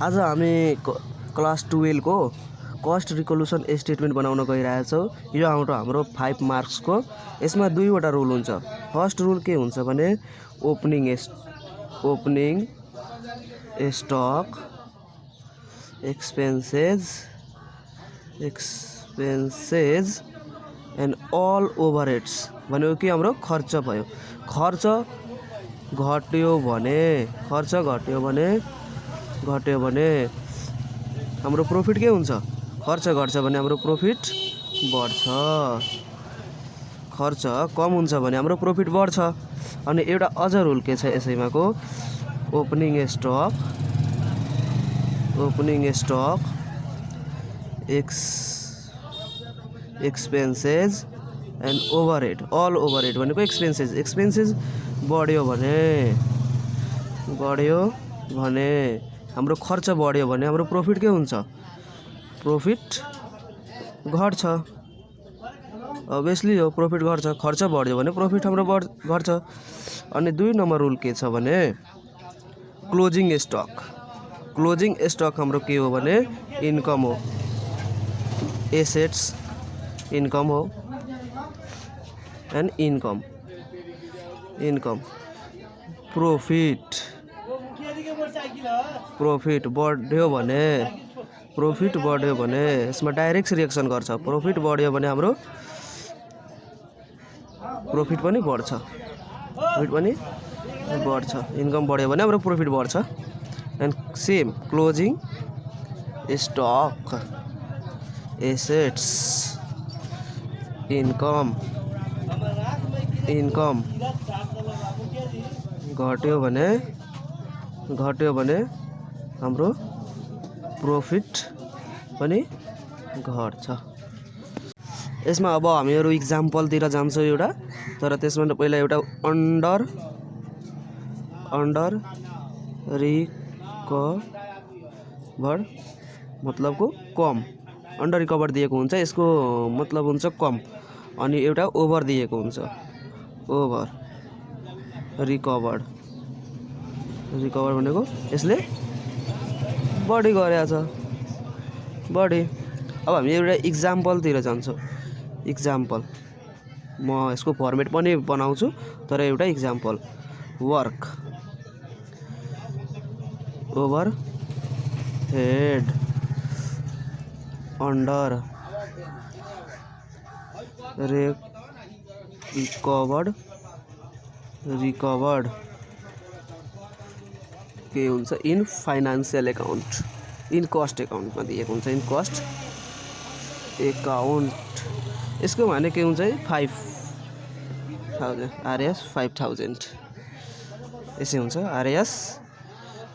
आज हामी क्लास 12 को कस्ट रिकोल्युसन स्टेटमेन्ट बनाउन गइरहेछौँ। यो हाम्रो 5 मार्क्स को। यसमा दुईवटा रुल हुन्छ। फर्स्ट रुल के हुन्छ भने opening stock expenses and all overheads भनेको कि हाम्रो खर्च भयो। खर्च घट्यो भने हाम्रो प्रॉफिट के हुन्छ? खर्च घट्छ भने हाम्रो प्रॉफिट बढ्छ। खर्च कम हुन्छ भने हाम्रो प्रॉफिट बढ्छ। अनि एउटा अझ रुल के छ यसैमा को opening stock expenses and overhead all overhead भनेको एक्सपेन्सेस बढ्यो भने हाम्रो खर्च बढ्यो भने हाम्रो प्रॉफिट के हुन्छ? प्रॉफिट घट्छ। अभियसली हो, प्रॉफिट घट्छ। खर्च बढ्यो भने प्रॉफिट हाम्रो घट्छ। अनि 2 नम्बर रुल के छ भने क्लोजिङ स्टक हाम्रो के हो भने इन्कम हो, एसेट्स इन्कम हो। एन्ड इन्कम प्रॉफिट बढ्यो भने यसमा डाइरेक्ट रिएक्सन गर्छ। प्रॉफिट बढ्यो भने हाम्रो प्रॉफिट पनि बढ्छ। इन्कम बढ्यो भने हाम्रो प्रॉफिट बढ्छ। And same closing stock assets income घट्यो भने हाम्रो प्रॉफिट पनि घट्छ। यसमा अब हामीहरू इक्जाम्पलतिर जान्छौँ एउटा, तर त्यसमा पहिला एउटा अन्डर रिकभर मतलबको कम। अन्डर रिकभर दिएको हुन्छ, यसको मतलब हुन्छ कम। अनि एउटा ओभर दिएको हुन्छ, ओभर रिकभर भनेको यसले बढी गरेछ। अब हामी एउटा इक्जाम्पलतिर जान्छौँ। इक्जाम्पल म यसको फर्मेट पनि बनाउँछु, तर एउटा example work over head under recovered के हुन्छ in financial account, in cost अकाउन्टमा दिएको हुन्छ। इन कस्ट अकाउन्ट यसको भने के हुन्छ 5,000 RS 5,000 यसै हुन्छ RS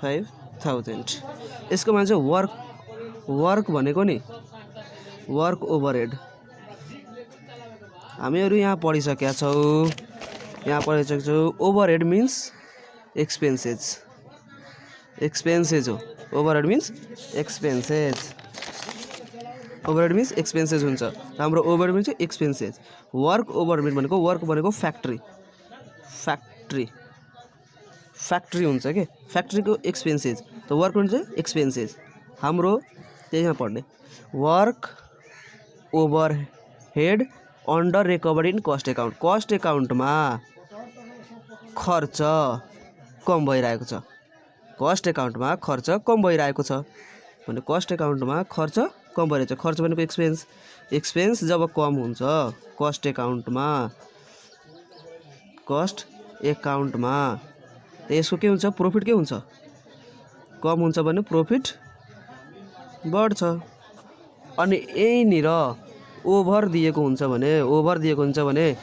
5,000। यसको भने चाहिँ वर्क भनेको नि वर्क ओभरहेड हामीहरू यहाँ पढिसकेका छौँ। ओभरहेड मिन्स एक्सपेन्सेस हो। ओभरहेड मिन्स एक्सपेन्सेस हुन्छ। हाम्रो overhead means expenses. Work overhead भनेको फ्याक्ट्री हुन्छ के, फ्याक्ट्रीको एक्सपेन्सेस। त वर्क हुन्छ एक्सपेन्सेस। हाम्रो त्यहीमा पढ्ने work overhead under recovered in cost account. Cost अकाउन्टमा खर्च कम भइरहेको छ। भने कस्ट अकाउन्टमा खर्च कम भइरहेको छ। खर्च भनेको एक्सपेन्स जब कम हुन्छ कस्ट अकाउन्टमा यसको के हुन्छ? प्रॉफिट के हुन्छ? कम हुन्छ भने प्रॉफिट बढ्छ। अनि यहीँनिर ओभर दिएको हुन्छ भने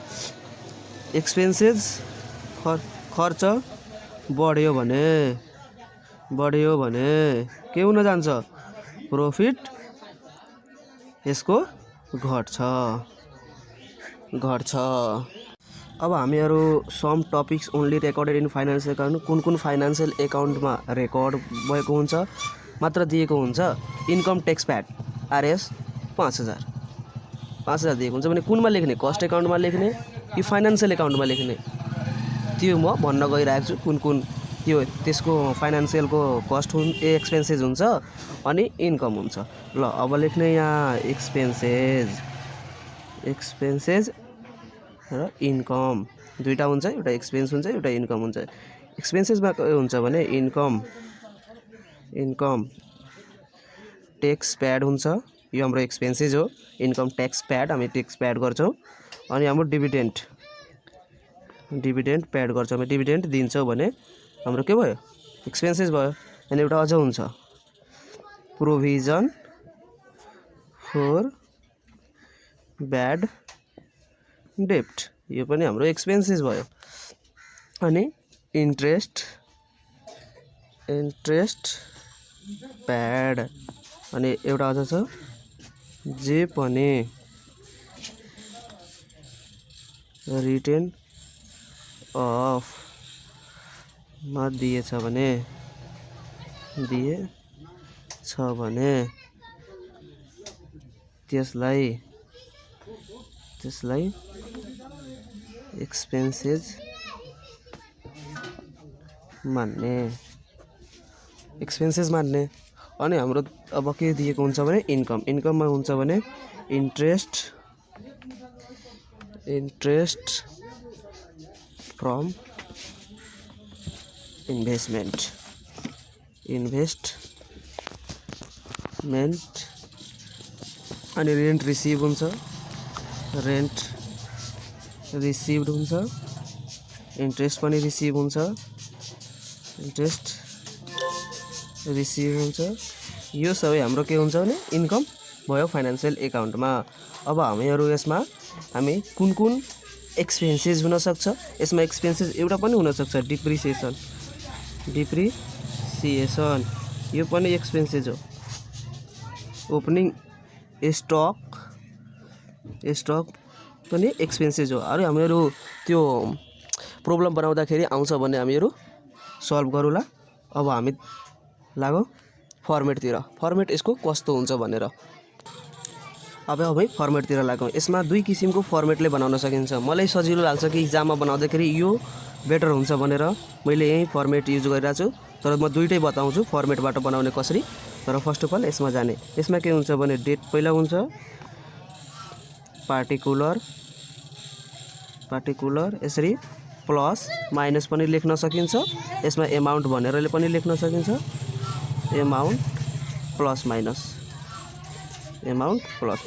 एक्सपेन्सेस खर्च बढ्यो भने के हुन जान्छ? प्रॉफिट यसको घट्छ। अब हामीहरू some topics only recorded in financial account, कुन फाइनान्सियल अकाउन्टमा रेकर्ड भएको हुन्छ मात्र दिएको हुन्छ। इन्कम ट्याक्स प्याड RS 5,000 दिएको हुन्छ भने कुनमा लेख्ने? कस्ट अकाउन्टमा लेख्ने कि फाइनान्सियल अकाउन्टमा लेख्ने? त्यो म भन्न गइरहेको छु कुन त्यो त्यसको फाइनान्सियलको कस्ट एक्सपेन्सेस हुन्छ अनि इन्कम हुन्छ। ल अब लेख्ने यहाँ एक्सपेन्सेस र इन्कम दुईटा हुन्छ, एउटा एक्सपेन्स हुन्छ एउटा इन्कम हुन्छ। एक्सपेन्सेसमा के हुन्छ भने इन्कम ट्याक्स प्याड हुन्छ, यो हाम्रो एक्सपेन्सेस हो। इन्कम ट्याक्स प्याड, हामी ट्याक्स प्याड गर्छौँ। अनि हाम्रो डिभिडेन्ड प्याड गर्छौँ, हामी डिभिडेन्ड दिन्छौँ भने हाम्रो के भयो एक्सपेन्सेस भयो। अनि एउटा अझ हुन्छ प्रोभिजन फर ब्याड डेब्ट, यो पनि हाम्रो एक्सपेन्सेस भयो। अनि इन्ट्रेस्ट प्याड, अनि एउटा अझ छ जे पनि रिटेन अफ मा दिएछ भने त्यसलाई एक्सपेन्सेस मान्ने। अनि हाम्रो अब के दिएको हुन्छ भने इन्कममा हुन्छ भने इन्ट्रेस्ट फ्रम इन्भेस्टमेन्ट अनि रेन्ट रिसिभ हुन्छ, इन्ट्रेस्ट पनि रिसिभ हुन्छ, यो सबै हाम्रो के हुन्छ भने इन्कम भयो फाइनान्सियल एकाउन्टमा। अब यसमा हामी कुन एक्सपेन्सेस हुनसक्छ, यसमा एक्सपेन्सेस एउटा पनि हुनसक्छ डिप्रिसिएसन, यो पनि एक्सपेन्सेस हो। ओपनिङ स्टक पनि एक्सपेन्सेस हो। अरू हामीहरू त्यो प्रब्लम बनाउँदाखेरि आउँछ भने हामीहरू सल्भ गरौँला। अब हामी लागौँ फर्मेटतिर, फर्मेट यसको कस्तो हुन्छ भनेर। अब हामी फर्मेटतिर लागौँ। यसमा दुई किसिमको फर्मेटले बनाउन सकिन्छ। मलाई सजिलो लाग्छ कि इक्जाममा बनाउँदाखेरि यो बेटर हुन्छ भनेर मैले यही फर्मेट युज गरिरहेको छु, तर म दुईटै बताउँछु फर्मेटबाट बनाउने कसरी। तर फर्स्ट अफ अल यसमा जाने, यसमा के हुन्छ भने डेट पहिला हुन्छ, पार्टिकुलर यसरी प्लस माइनस पनि लेख्न सकिन्छ। यसमा एमाउन्ट भनेर पनि लेख्न सकिन्छ, एमाउन्ट प्लस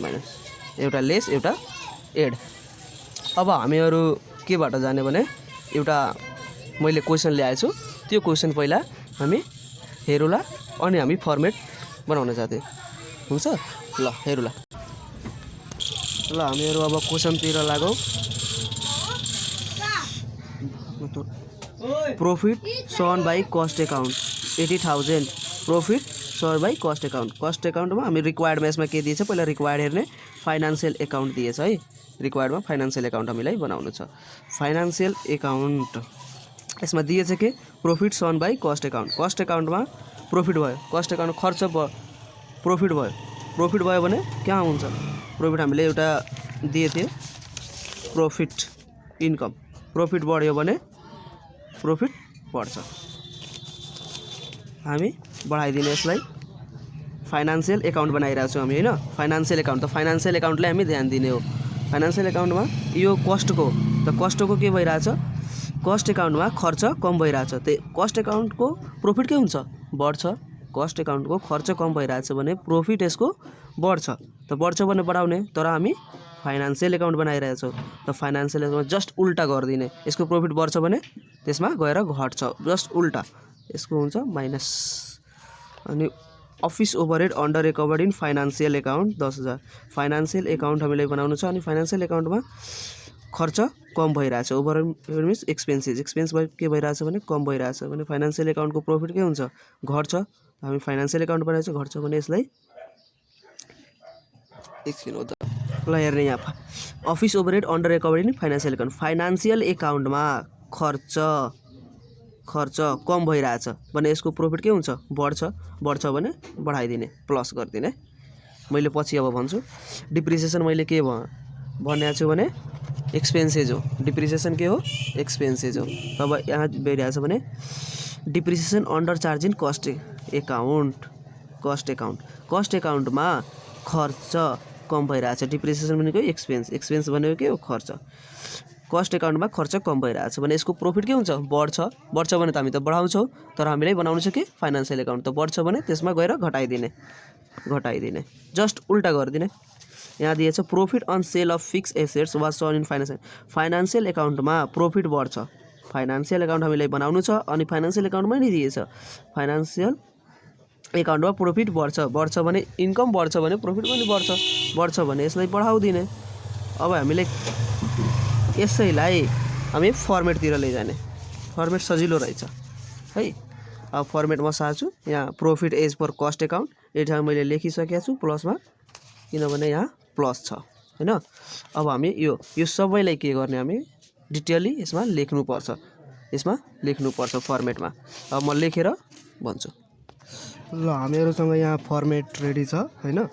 माइनस, एउटा लेस एउटा एड। अब हामीहरू केबाट जाने भने एउटा मैले क्वेसन ल्याएको छु, त्यो क्वेसन पहिला हामी हेरौँला अनि हामी फर्मेट बनाउन जाँदै हुन्छ। ल हेरौँला। ल हामीहरू अब क्वेसनतिर लागौँ। Profit shown by cost account 80,000 profit shown by cost account में हमें रिक्वायर्ड में इसमें के दिएछ पहिला रिक्वायर्ड हेर्ने फाइनेंशियल अकाउंट दिएछ है। रिक्वायर्ड में फाइनेंशियल अकाउंट हामीलाई बनाउनु छ। फाइनेंशियल अकाउंट इसमें दिएछ के profit shown by cost account में प्रॉफिट भयो, कॉस्ट अकाउंट खर्च भयो, प्रॉफिट भयो भने क्या हुन्छ प्रॉफिट हामीले एउटा दिए थिए प्रॉफिट इनकम, प्रॉफिट बढ्यो भने प्रॉफिट बढ्छ, हामी बढाइदिने यसलाई फाइनेंशियल अकाउंट बनाइरहेको छौँ हामी हैन। फाइनेंशियल अकाउंट त फाइनेंशियल अकाउंटलाई हामी ध्यान दिने हो। फाइनेंशियल अकाउंटमा यो कस्टको के भइरहेछ, कस्ट अकाउंटमा खर्च कम भइरहेछ, त्यही कस्ट अकाउंटको प्रॉफिट के हुन्छ बढ्छ, कस्ट अकाउंटको खर्च कम भइरहेछ भने प्रॉफिट यसको बढ्छ, त बढ्छ भने बढाउने, तर हामी फाइनेंशियल अकाउंट बनाइरहेछौँ त फाइनेंशियल अकाउंट जस्ट उल्टा गरिदिने, यसको प्रॉफिट बढ्छ भने त्यसमा गएर घट्छ, जस्ट उल्टा यसको हुन्छ माइनस। अनि office overhead under recovered in financial account 10,000 financial account हामीले बनाउनु छ। अनि फाइनेंशियल अकाउंटमा खर्च कम भइरहेछ, ओभरहेड मिन्स एक्सपेन्स के भइरहेछ भने कम भइरहेछ भने फाइनेंशियल अकाउंटको प्रॉफिट के हुन्छ घट्छ, हामी फाइनेंशियल अकाउंट बनाइछ घट्छ भने यसलाई एकछिन हो त ल हेर्ने यहाँ office overhead under recovered in financial अकाउंटमा खर्च कम भइरहेछ भने यसको प्रॉफिट के हुन्छ बढ्छ भने बढाइदिने प्लस गरिदिने। मैले पछि अब भन्छु। डिप्रिसिएसन मैले के भनेको छु भने एक्सपेन्सेस हो, डिप्रिसिएसन के हो एक्सपेन्सेस हो। अब यहाँ भइरहेछ भने depreciation under charge in cost account cost एकाउन्टमा खर्च कम भइरहेछ। डिप्रिसिएसन भनेको एक्सपेन्स भनेको के हो खर्च। कस्ट एकाउन्टमा खर्च कम भइरहेछ भने यसको प्रॉफिट के हुन्छ बढ्छ भने त हामी त बढाउँछौँ तर हामीलाई बनाउनु छ के फाइनान्शियल एकाउन्ट त बढ्छ भने त्यसमा गएर घटाइदिने जस्ट उल्टा गरिदिने। यहाँ दिएछ profit on sale of fix assets was shown in financial एकाउन्टमा प्रॉफिट बढ्छ। फाइनान्शियल एकाउन्ट हामीलाई बनाउनु छ अनि फाइनान्शियल एकाउन्टमै नि दिएछ फाइनान्शियल एकाउन्टमा प्रॉफिट बढ्छ भने इन्कम बढ्छ भने प्रॉफिट पनि बढ्छ भने यसलाई बढाउदिने। अब हामीले यसैलाई हामी फर्मेटतिर लैजाने। फर्मेट सजिलो रहेछ है। अब फर्मेट म सार्छु यहाँ profit as per cost account यो ठाउँ मैले लेखिसकेको छु प्लसमा किनभने यहाँ प्लस छ हैन। अब हामी यो सबैलाई के गर्ने हामी डिटेली यसमा लेख्नुपर्छ फर्मेटमा। अब म लेखेर भन्छु ल। हामीहरुसँग यहाँ फर्मेट रेडी छ हैन।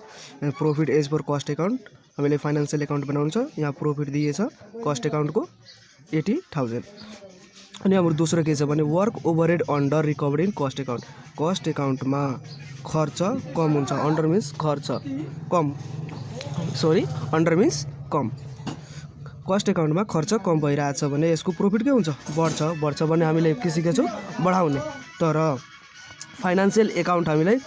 Profit as per cost account हामीले फाइनान्शियल एकाउन्ट बनाउनु छ। यहाँ प्रॉफिट दिएछ कस्ट एकाउन्टको 80,000 अनि हाम्रो दोस्रो के छ भने work overhead under recovered in cost account. Cost एकाउन्टमा खर्च कम हुन्छ। अन्डर मिन्स खर्च कम अन्डर मिन्स कम। कस्ट एकाउन्टमा खर्च कम भइरहेछ भने यसको प्रॉफिट के हुन्छ बढ्छ भने हामीले के सिकेको छौँ बढाउने। तर फाइनान्शियल एकाउन्ट हामीलाई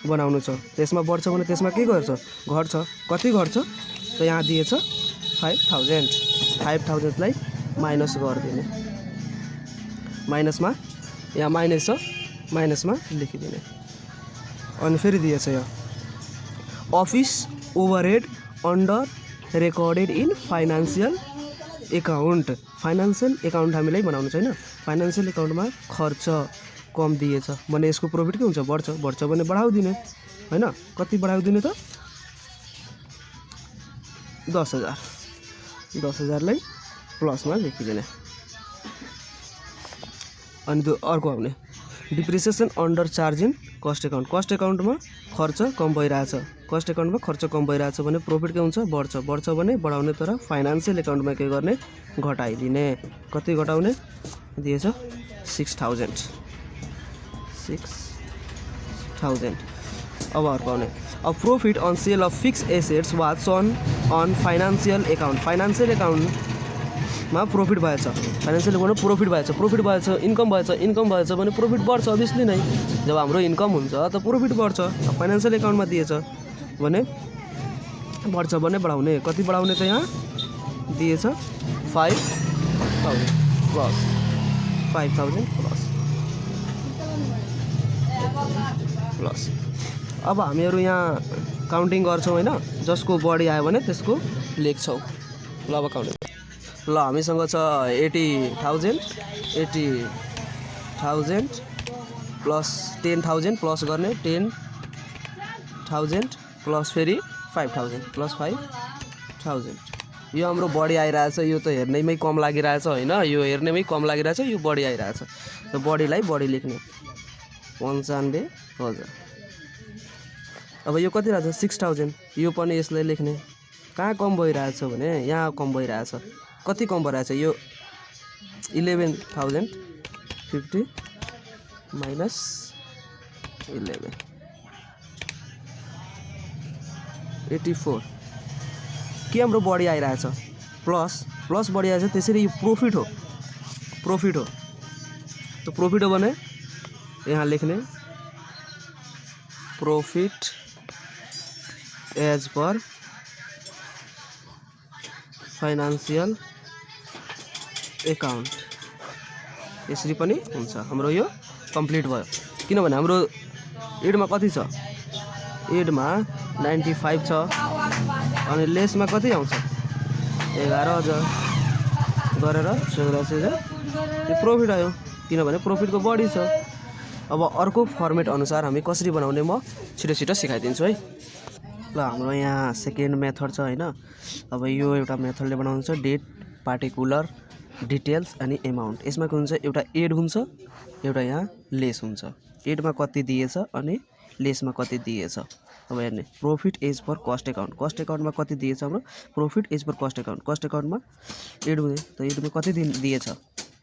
बनाउनु छ त्यसमा बढ्छ भने त्यसमा के गर्छ घट्छ। कति घट्छ त यहाँ दिएछ 5,000 लाई माइनस गरिदिने। माइनसमा यहाँ माइनस छ माइनसमा लेखिदिने। अनि फेरि दिएछ यहाँ office overhead under recorded in financial account. Financial account हामीलाई बनाउनु छैन। फाइनान्शियल एकाउन्टमा खर्च कम दिएछ भने यसको प्रॉफिट के हुन्छ बढ्छ भने बढाउदिने हैन। कति बढाउदिने त 10,000 लाई प्लसमा लेखिदिने। अनि अर्को आउने depreciation under charge in cost account. Cost एकाउन्टमा खर्च कम भइरहेछ भने प्रॉफिट के हुन्छ बढ्छ भने बढाउने। तर फाइनान्शियल एकाउन्टमा के गर्ने घटाइदिने। कति घटाउने दिएछ 6,000। अब अर्को आउने अब profit on sale of fix assets was shown on financial account. Financial एकाउन्टमा प्रॉफिट भएछ। फाइनान्शियल एकाउन्टमा प्रॉफिट भएछ इन्कम भएछ भने प्रॉफिट बढ्छ अभियसली नै। जब हाम्रो इन्कम हुन्छ त प्रॉफिट बढ्छ। फाइनान्शियल एकाउन्टमा दिएछ भने बढ्छ भने बढाउने। कति बढाउने त यहाँ दिएछ 5,000 प्लस। अब हामीहरू यहाँ काउन्टिङ गर्छौँ हैन। जसको बढी आयो भने त्यसको लेख्छौँ। ल अब काउन्टिङ ल हामीसँग छ 80,000 प्लस 10,000 प्लस गर्ने 10,000 प्लस फेरि 5,000 प्लस 5,000। यो हाम्रो बढी आइरहेछ। यो त हेर्नैमै कम लागिरहेछ हैन। यो हेर्नैमै कम लागिरहेछ यो बढी आइरहेछ। त बढीलाई बढी लेख्ने 95,000। अब यो कति रहेछ 6,000। यो पनि यसलाई लेख्ने। कहाँ कम भइरहेछ भने यहाँ कम भइरहेछ। कति कम भइरहेछ यो 11,050 माइनस 11 84 के हाम्रो बढी आइरहेछ प्लस बढी आइरहेछ। त्यसरी यो प्रॉफिट हो त प्रॉफिट हो भने यहाँ लेख्ने profit as per financial account. यसरी पनि हुन्छ। हाम्रो यो कम्प्लिट भयो किनभने हाम्रो एडमा कति छ एडमा 95 छ अनि लेसमा कति आउँछ 11,000 गरेर 14,000 यो प्रॉफिट आयो किनभने प्रॉफिटको बढी छ। अब अर्को फर्मेट अनुसार हामी कसरी बनाउने म छिटो सिकाइदिन्छु है। ल हाम्रो यहाँ सेकेन्ड मेथड छ हैन। अब यो एउटा मेथडले बनाउनु छ डेट पार्टिकुलर डिटेल्स अनि एमाउन्ट। यसमा के हुन्छ एउटा एड हुन्छ एउटा यहाँ लेस हुन्छ। एडमा कति दिएछ अनि लेसमा कति दिएछ। अब हेर्ने प्रॉफिट एज पर कस्ट एकाउन्टमा कति दिएछ हाम्रो प्रॉफिट एज पर कस्ट एकाउन्टमा एड हुने त एडमा कति दिएछ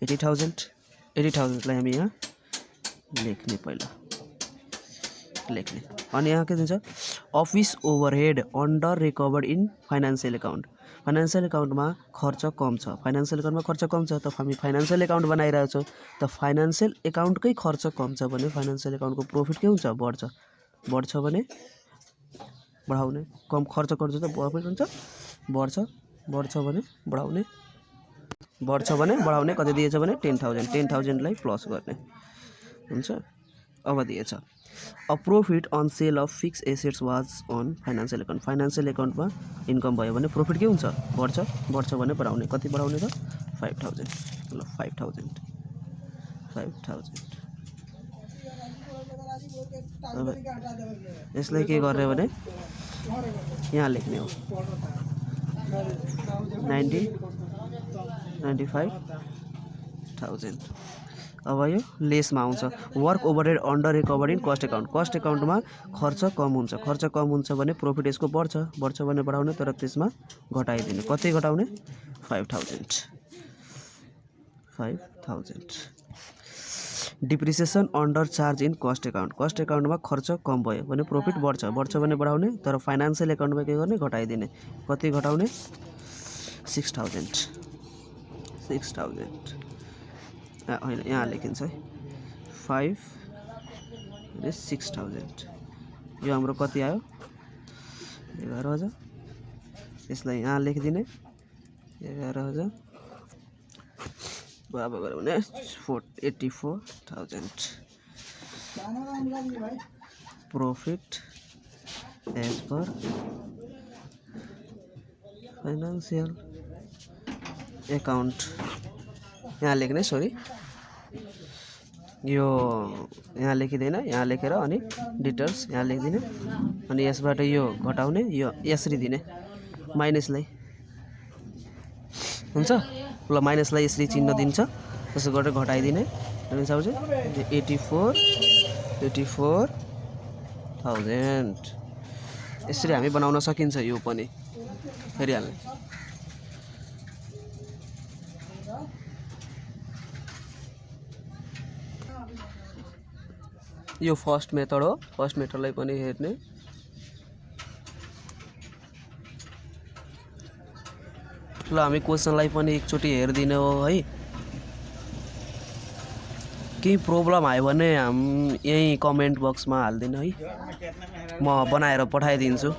80,000 लाई हामी यहाँ लेख्ने पहिला लेख्ने। अनि यहाँ के दिन्छ office overhead under recovered in financial account. Financial एकाउन्टमा खर्च कम छ, फाइनेन्सियल एकाउन्टमा खर्च कम छ त हामी फाइनेन्सियल एकाउन्ट बनाइरहेको छौँ त फाइनेन्सियल एकाउन्टकै खर्च कम छ भने फाइनेन्सियल एकाउन्टको प्रॉफिट के हुन्छ बढ्छ भने बढाउने, कम खर्च गर्छ त प्रॉफिट हुन्छ बढ्छ भने बढाउने कति दिएछ भने 10,000 लाई प्लस गर्ने हुन्छ। अब दिएछ uh profit on sale of fix assets was on financial account. Financial एकाउन्टमा इन्कम भयो भने प्रॉफिट के हुन्छ बढ्छ भने बढाउने, कति बढाउने त 5,000 ल 5,000 अब यसलाई के गर्ने भने यहाँ लेख्ने हो 95,000। अब यो लेसमा आउँछ work overhead under recovered in cost account. Cost एकाउन्टमा खर्च कम हुन्छ भने प्रॉफिट यसको बढ्छ भने बढाउने, तर त्यसमा घटाइदिने, कति घटाउने 5,000। Depreciation under charge in cost account. Cost एकाउन्टमा खर्च कम भयो भने प्रॉफिट बढ्छ भने बढाउने, तर फाइनेन्सियल एकाउन्टमा के गर्ने घटाइदिने, कति घटाउने 6,000 होइन यहाँ लेखिन्छ है 5 र 6,000। यो हाम्रो कति आयो 11,000। यसलाई यहाँ लेखिदिने 11,000 बराबर गऱ्यो भने 84,000 profit as per financial account. यहाँ लेख्ने सरी यो यहाँ लेखिँदैन, यहाँ लेखेर अनि डिटेल्स यहाँ लेखिदिने, अनि यसबाट यो घटाउने, यो यसरी दिने माइनसलाई हुन्छ ल माइनसलाई यसरी चिन्ह दिन्छ, त्यसो गरेर घटाइदिने। अनि आउँछ 84,000 यसरी हामी बनाउन सकिन्छ। यो पनि हेरिहाल्ने यो फर्स्ट मेथड हो, फर्स्ट मेथडलाई पनि हेर्ने। ल हामी क्वेसनलाई पनि एकचोटि हेरिदिने हो है। केही प्रब्लम आयो भने यही कमेन्ट बक्समा हालिदिनु है, म बनाएर पठाइदिन्छु।